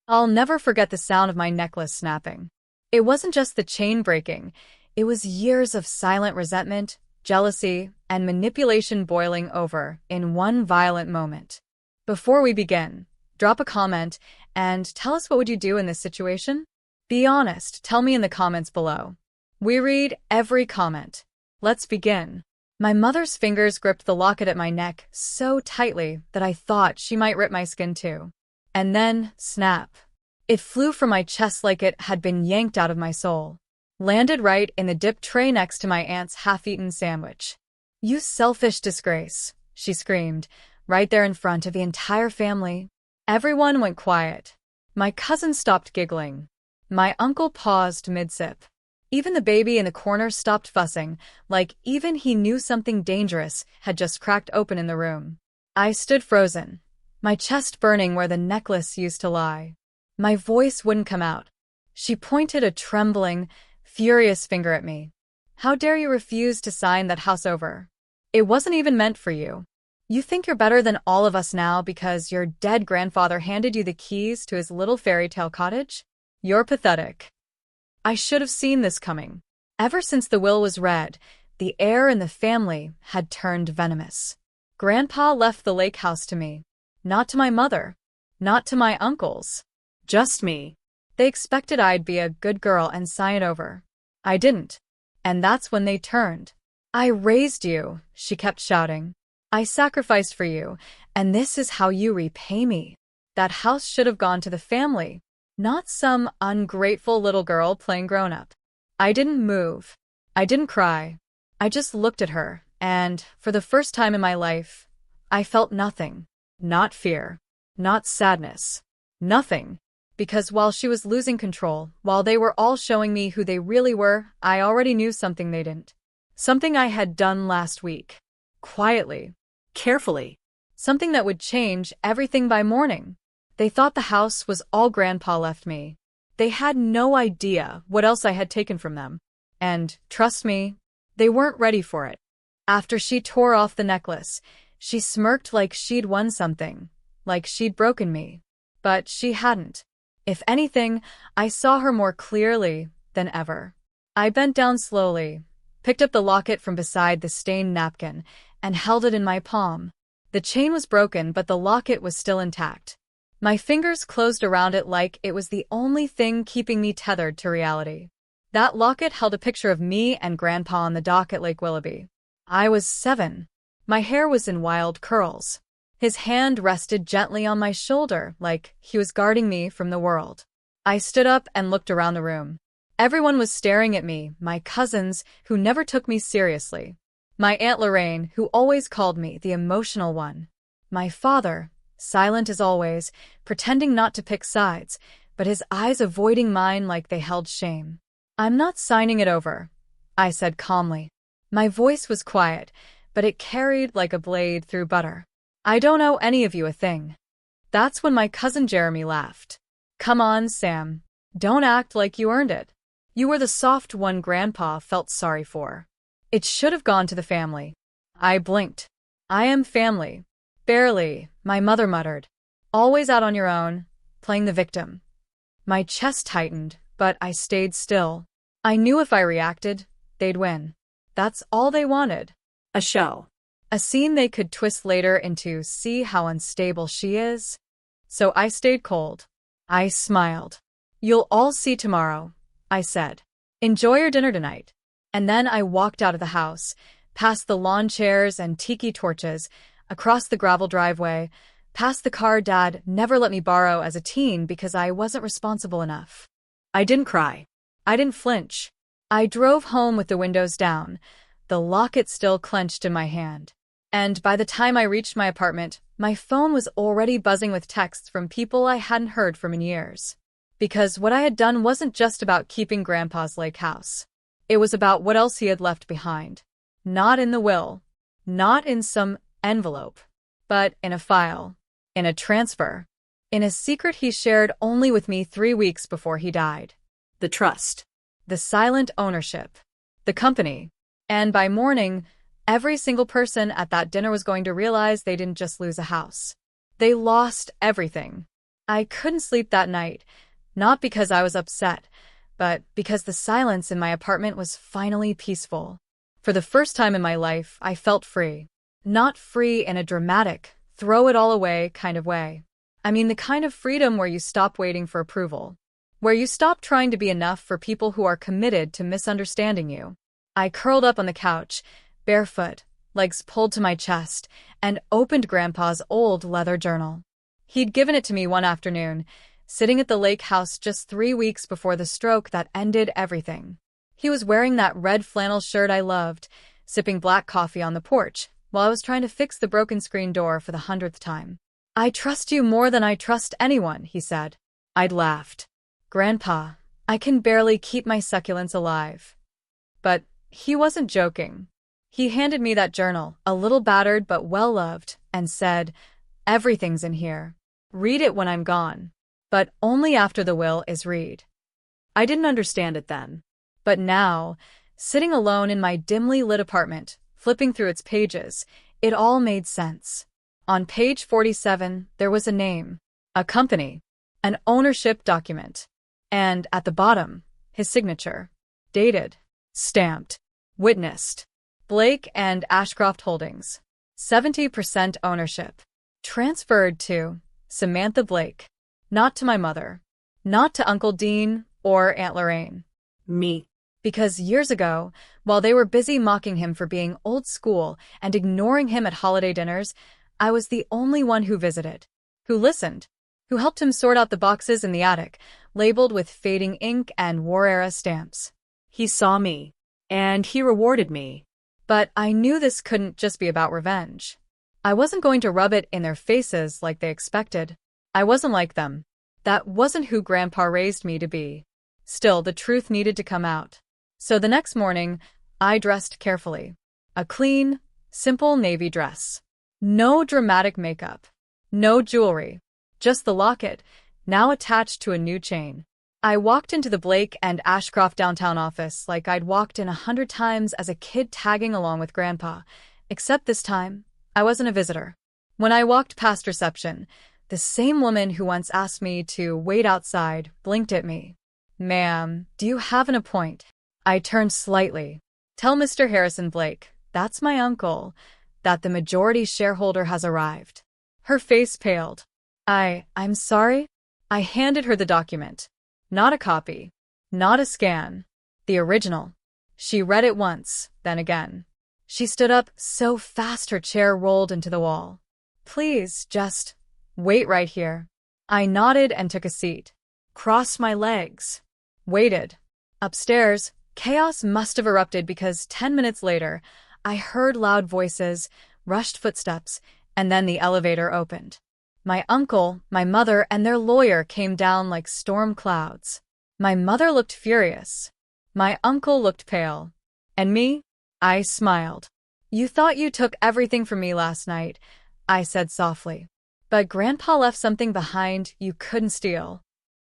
I'll never forget the sound of my necklace snapping. It wasn't just the chain breaking, it was years of silent resentment, jealousy, and manipulation boiling over in one violent moment. Before we begin, drop a comment and tell us what would you do in this situation? Be honest, tell me in the comments below. We read every comment. Let's begin. My mother's fingers gripped the locket at my neck so tightly that I thought she might rip my skin too. And then, snap. It flew from my chest like it had been yanked out of my soul. Landed right in the dip tray next to my aunt's half-eaten sandwich. "You selfish disgrace," she screamed, right there in front of the entire family. Everyone went quiet. My cousin stopped giggling. My uncle paused mid-sip. Even the baby in the corner stopped fussing, like even he knew something dangerous had just cracked open in the room. I stood frozen, my chest burning where the necklace used to lie. My voice wouldn't come out. She pointed a trembling, furious finger at me. "How dare you refuse to sign that house over? It wasn't even meant for you. You think you're better than all of us now because your dead grandfather handed you the keys to his little fairy tale cottage? You're pathetic." I should have seen this coming. Ever since the will was read, the air in the family had turned venomous. Grandpa left the lake house to me. Not to my mother. Not to my uncles. Just me. They expected I'd be a good girl and sign it over. I didn't. And that's when they turned. "I raised you," she kept shouting. "I sacrificed for you, and this is how you repay me." That house should have gone to the family. Not some ungrateful little girl playing grown-up. I didn't move. I didn't cry. I just looked at her, and, for the first time in my life, I felt nothing. Not fear. Not sadness. Nothing. Because while she was losing control, while they were all showing me who they really were, I already knew something they didn't. Something I had done last week. Quietly. Carefully. Something that would change everything by morning. They thought the house was all Grandpa left me. They had no idea what else I had taken from them. And, trust me, they weren't ready for it. After she tore off the necklace, she smirked like she'd won something, like she'd broken me. But she hadn't. If anything, I saw her more clearly than ever. I bent down slowly, picked up the locket from beside the stained napkin, and held it in my palm. The chain was broken, but the locket was still intact. My fingers closed around it like it was the only thing keeping me tethered to reality. That locket held a picture of me and Grandpa on the dock at Lake Willoughby. I was 7. My hair was in wild curls. His hand rested gently on my shoulder like he was guarding me from the world. I stood up and looked around the room. Everyone was staring at me, my cousins, who never took me seriously. My Aunt Lorraine, who always called me the emotional one. My father, silent as always, pretending not to pick sides, but his eyes avoiding mine like they held shame. "I'm not signing it over," I said calmly. My voice was quiet, but it carried like a blade through butter. "I don't owe any of you a thing." That's when my cousin Jeremy laughed. "Come on, Sam. Don't act like you earned it. You were the soft one Grandpa felt sorry for. It should have gone to the family." I blinked. "I am family." "Barely," my mother muttered. "Always out on your own, playing the victim." My chest tightened, but I stayed still. I knew if I reacted, they'd win. That's all they wanted. A show. A scene they could twist later into "see how unstable she is." So I stayed cold. I smiled. "You'll all see tomorrow," I said. "Enjoy your dinner tonight." And then I walked out of the house, past the lawn chairs and tiki torches, across the gravel driveway, past the car Dad never let me borrow as a teen because I wasn't responsible enough. I didn't cry. I didn't flinch. I drove home with the windows down, the locket still clenched in my hand. And by the time I reached my apartment, my phone was already buzzing with texts from people I hadn't heard from in years. Because what I had done wasn't just about keeping Grandpa's lake house. It was about what else he had left behind. Not in the will. Not in some envelope. But in a file. In a transfer. In a secret he shared only with me 3 weeks before he died. The trust. The silent ownership. The company. And by morning, every single person at that dinner was going to realize they didn't just lose a house. They lost everything. I couldn't sleep that night, not because I was upset, but because the silence in my apartment was finally peaceful. For the first time in my life, I felt free. Not free in a dramatic, throw it all away kind of way. I mean the kind of freedom where you stop waiting for approval. Where you stop trying to be enough for people who are committed to misunderstanding you. I curled up on the couch, barefoot, legs pulled to my chest, and opened Grandpa's old leather journal. He'd given it to me one afternoon, sitting at the lake house just 3 weeks before the stroke that ended everything. He was wearing that red flannel shirt I loved, sipping black coffee on the porch, while I was trying to fix the broken screen door for the 100th time. "I trust you more than I trust anyone," he said. I'd laughed. "Grandpa, I can barely keep my succulents alive." But he wasn't joking. He handed me that journal, a little battered but well-loved, and said, "Everything's in here. Read it when I'm gone. But only after the will is read." I didn't understand it then. But now, sitting alone in my dimly lit apartment, flipping through its pages, it all made sense. On page 47, there was a name, a company, an ownership document, and at the bottom, his signature. Dated, stamped, witnessed. Blake and Ashcroft Holdings. 70% ownership. Transferred to Samantha Blake. Not to my mother. Not to Uncle Dean or Aunt Lorraine. Me. Because years ago, while they were busy mocking him for being old school and ignoring him at holiday dinners, I was the only one who visited, who listened, who helped him sort out the boxes in the attic, labeled with fading ink and war-era stamps. He saw me, and he rewarded me. But I knew this couldn't just be about revenge. I wasn't going to rub it in their faces like they expected. I wasn't like them. That wasn't who Grandpa raised me to be. Still, the truth needed to come out. So the next morning, I dressed carefully. A clean, simple navy dress. No dramatic makeup. No jewelry. Just the locket, now attached to a new chain. I walked into the Blake and Ashcroft downtown office like I'd walked in 100 times as a kid tagging along with Grandpa, except this time, I wasn't a visitor. When I walked past reception, the same woman who once asked me to wait outside blinked at me. "Ma'am, do you have an appointment?" I turned slightly. "Tell Mr. Harrison Blake, that's my uncle, that the majority shareholder has arrived." Her face paled. I'm sorry?" I handed her the document. Not a copy. Not a scan. The original. She read it once, then again. She stood up so fast her chair rolled into the wall. "Please, just wait right here." I nodded and took a seat. Crossed my legs. Waited. Upstairs, chaos must have erupted because 10 minutes later, I heard loud voices, rushed footsteps, and then the elevator opened. My uncle, my mother, and their lawyer came down like storm clouds. My mother looked furious. My uncle looked pale. And me? I smiled. "You thought you took everything from me last night," I said softly. "But Grandpa left something behind you couldn't steal."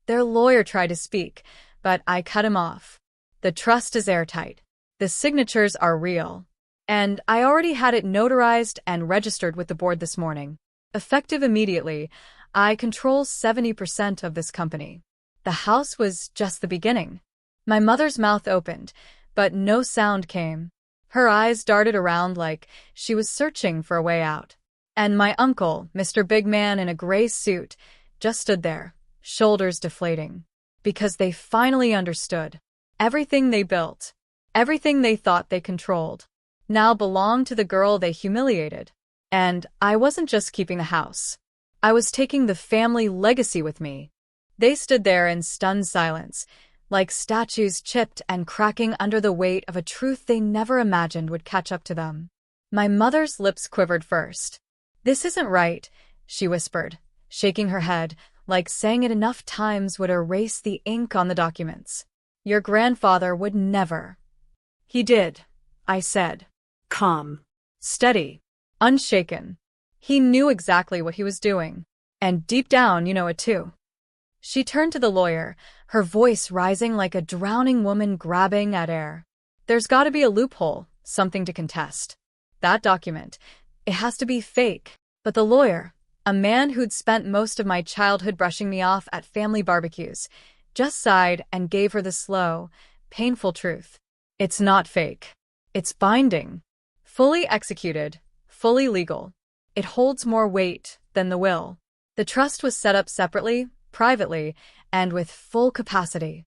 Their lawyer tried to speak, but I cut him off. "The trust is airtight. The signatures are real. And I already had it notarized and registered with the board this morning. Effective immediately, I control 70% of this company." The house was just the beginning. My mother's mouth opened, but no sound came. Her eyes darted around like she was searching for a way out. And my uncle, Mr. Big Man in a gray suit, just stood there, shoulders deflating. Because they finally understood. Everything they built, everything they thought they controlled, now belonged to the girl they humiliated. And I wasn't just keeping the house. I was taking the family legacy with me. They stood there in stunned silence, like statues chipped and cracking under the weight of a truth they never imagined would catch up to them. My mother's lips quivered first. "This isn't right," she whispered, shaking her head, like saying it enough times would erase the ink on the documents. "Your grandfather would never." "He did," I said. Calm. Steady. Unshaken. He knew exactly what he was doing. And deep down, you know it too. She turned to the lawyer, her voice rising like a drowning woman grabbing at air. "There's got to be a loophole, something to contest. That document, it has to be fake." But the lawyer, A man who'd spent most of my childhood brushing me off at family barbecues, just sighed and gave her the slow, painful truth. It's not fake. It's binding. Fully executed, fully legal. It holds more weight than the will. The trust was set up separately, privately, and with full capacity.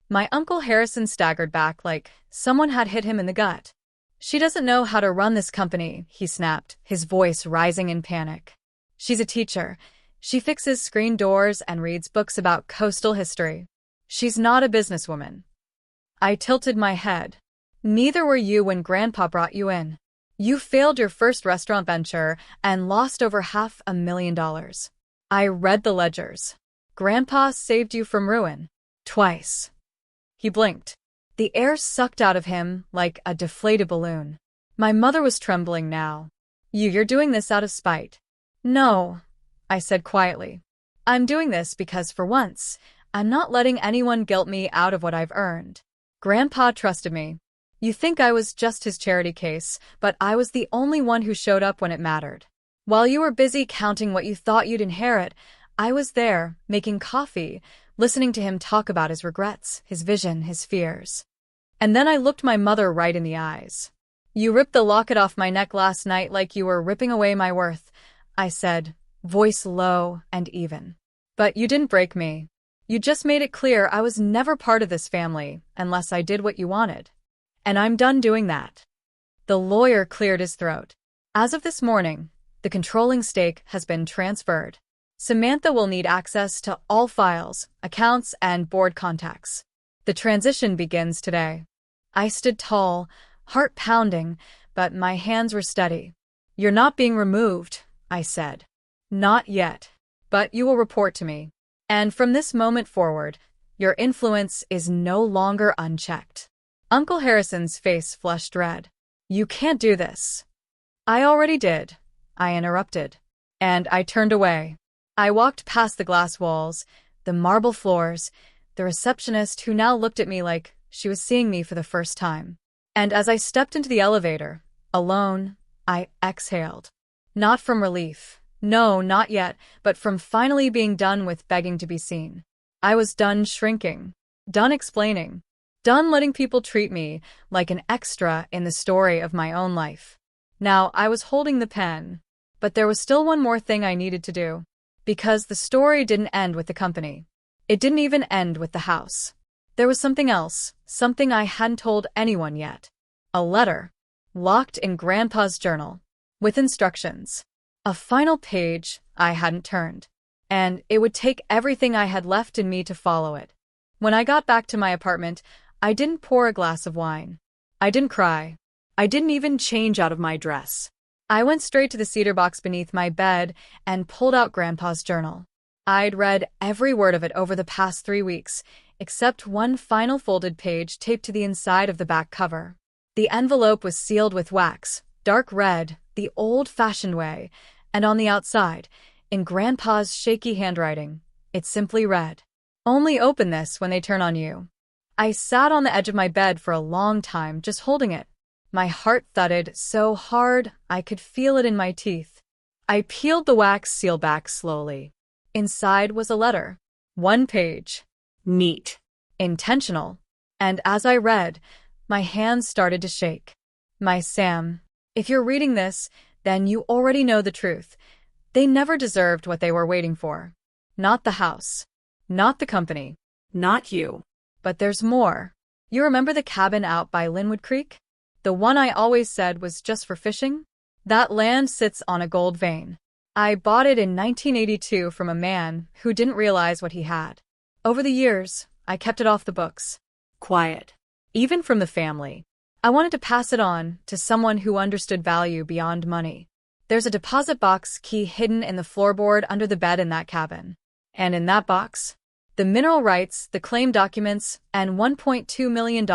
My Uncle Harrison staggered back like someone had hit him in the gut. She doesn't know how to run this company, he snapped, his voice rising in panic. She's a teacher. She fixes screen doors and reads books about coastal history. She's not a businesswoman. I tilted my head. Neither were you when Grandpa brought you in. You failed your first restaurant venture and lost over $500,000. I read the ledgers. Grandpa saved you from ruin. Twice. He blinked. The air sucked out of him like a deflated balloon. My mother was trembling now. You're doing this out of spite. No, I said quietly. I'm doing this because for once, I'm not letting anyone guilt me out of what I've earned. Grandpa trusted me. You think I was just his charity case, but I was the only one who showed up when it mattered. While you were busy counting what you thought you'd inherit, I was there, making coffee, listening to him talk about his regrets, his vision, his fears. And then I looked my mother right in the eyes. You ripped the locket off my neck last night like you were ripping away my worth, I said, voice low and even. But you didn't break me. You just made it clear I was never part of this family unless I did what you wanted. And I'm done doing that. The lawyer cleared his throat. As of this morning, the controlling stake has been transferred. Samantha will need access to all files, accounts, and board contacts. The transition begins today. I stood tall, heart pounding, but my hands were steady. You're not being removed, I said. Not yet. But you will report to me. And from this moment forward, your influence is no longer unchecked. Uncle Harrison's face flushed red. You can't do this. I already did, I interrupted. And I turned away. I walked past the glass walls, the marble floors, the receptionist who now looked at me like she was seeing me for the first time. And as I stepped into the elevator, alone, I exhaled. Not from relief. No, not yet, but from finally being done with begging to be seen. I was done shrinking. Done explaining. Done letting people treat me like an extra in the story of my own life. Now, I was holding the pen, but there was still one more thing I needed to do. Because the story didn't end with the company. It didn't even end with the house. There was something else, something I hadn't told anyone yet. A letter, locked in Grandpa's journal, with instructions. A final page I hadn't turned. And it would take everything I had left in me to follow it. When I got back to my apartment, I didn't pour a glass of wine. I didn't cry. I didn't even change out of my dress. I went straight to the cedar box beneath my bed and pulled out Grandpa's journal. I'd read every word of it over the past 3 weeks, except one final folded page taped to the inside of the back cover. The envelope was sealed with wax, dark red, the old-fashioned way, and on the outside, in Grandpa's shaky handwriting, it simply read, "Only open this when they turn on you." I sat on the edge of my bed for a long time just holding it. My heart thudded so hard I could feel it in my teeth. I peeled the wax seal back slowly. Inside was a letter. 1 page. Neat. Intentional. And as I read, my hands started to shake. My Sam, if you're reading this, then you already know the truth. They never deserved what they were waiting for. Not the house. Not the company. Not you. But there's more. You remember the cabin out by Linwood Creek? The one I always said was just for fishing? That land sits on a gold vein. I bought it in 1982 from a man who didn't realize what he had. Over the years, I kept it off the books. Quiet. Even from the family. I wanted to pass it on to someone who understood value beyond money. There's a deposit box key hidden in the floorboard under the bed in that cabin. And in that box, the mineral rights, the claim documents, and $1.2 million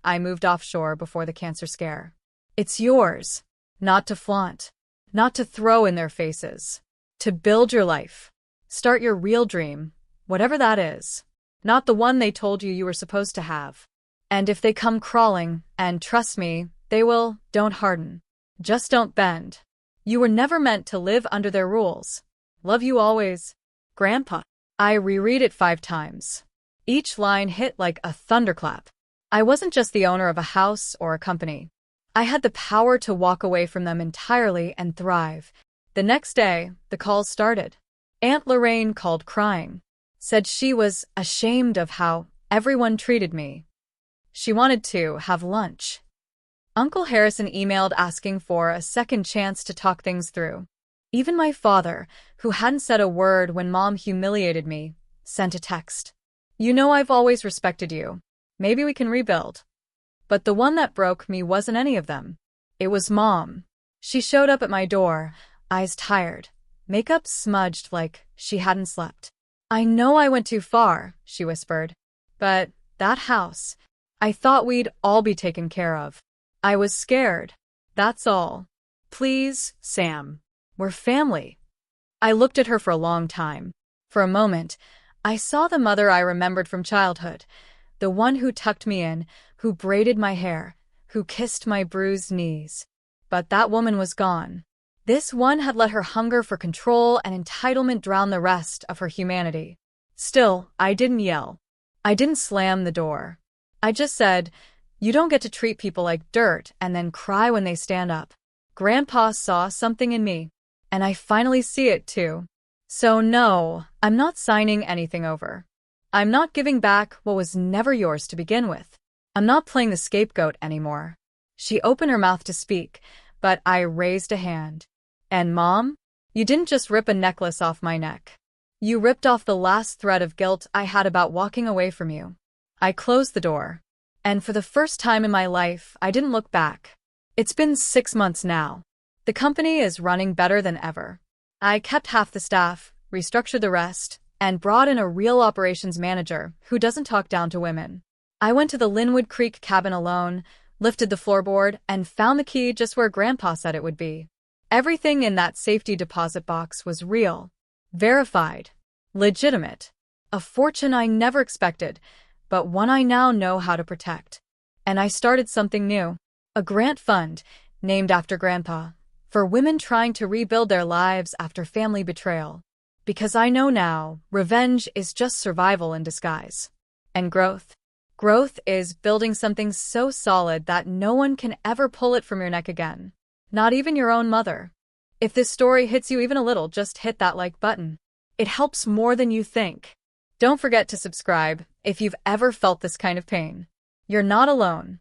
I moved offshore before the cancer scare. It's yours. Not to flaunt. Not to throw in their faces. To build your life. Start your real dream, whatever that is. Not the one they told you were supposed to have. And if they come crawling, and trust me, they will, don't harden. Just don't bend. You were never meant to live under their rules. Love you always, Grandpa. I reread it 5 times. Each line hit like a thunderclap. I wasn't just the owner of a house or a company. I had the power to walk away from them entirely and thrive. The next day, the calls started. Aunt Lorraine called crying. Said she was ashamed of how everyone treated me. She wanted to have lunch. Uncle Harrison emailed asking for a second chance to talk things through. Even my father, who hadn't said a word when Mom humiliated me, sent a text. You know I've always respected you. Maybe we can rebuild. But the one that broke me wasn't any of them. It was Mom. She showed up at my door, eyes tired, makeup smudged like she hadn't slept. I know I went too far, she whispered. But that house, I thought we'd all be taken care of. I was scared. That's all. Please, Sam. We're family. I looked at her for a long time. For a moment, I saw the mother I remembered from childhood, the one who tucked me in, who braided my hair, who kissed my bruised knees. But that woman was gone. This one had let her hunger for control and entitlement drown the rest of her humanity. Still, I didn't yell. I didn't slam the door. I just said, you don't get to treat people like dirt and then cry when they stand up. Grandpa saw something in me, and I finally see it too. So no, I'm not signing anything over. I'm not giving back what was never yours to begin with. I'm not playing the scapegoat anymore. She opened her mouth to speak, but I raised a hand. And Mom, you didn't just rip a necklace off my neck. You ripped off the last thread of guilt I had about walking away from you. I closed the door. And for the first time in my life, I didn't look back. It's been 6 months now. The company is running better than ever. I kept half the staff, restructured the rest, and brought in a real operations manager who doesn't talk down to women. I went to the Linwood Creek cabin alone, lifted the floorboard, and found the key just where Grandpa said it would be. Everything in that safety deposit box was real, verified, legitimate. A fortune I never expected, but one I now know how to protect. And I started something new, a grant fund named after Grandpa, for women trying to rebuild their lives after family betrayal. Because I know now, revenge is just survival in disguise. And growth. Growth is building something so solid that no one can ever pull it from your neck again. Not even your own mother. If this story hits you even a little, just hit that like button. It helps more than you think. Don't forget to subscribe if you've ever felt this kind of pain. You're not alone.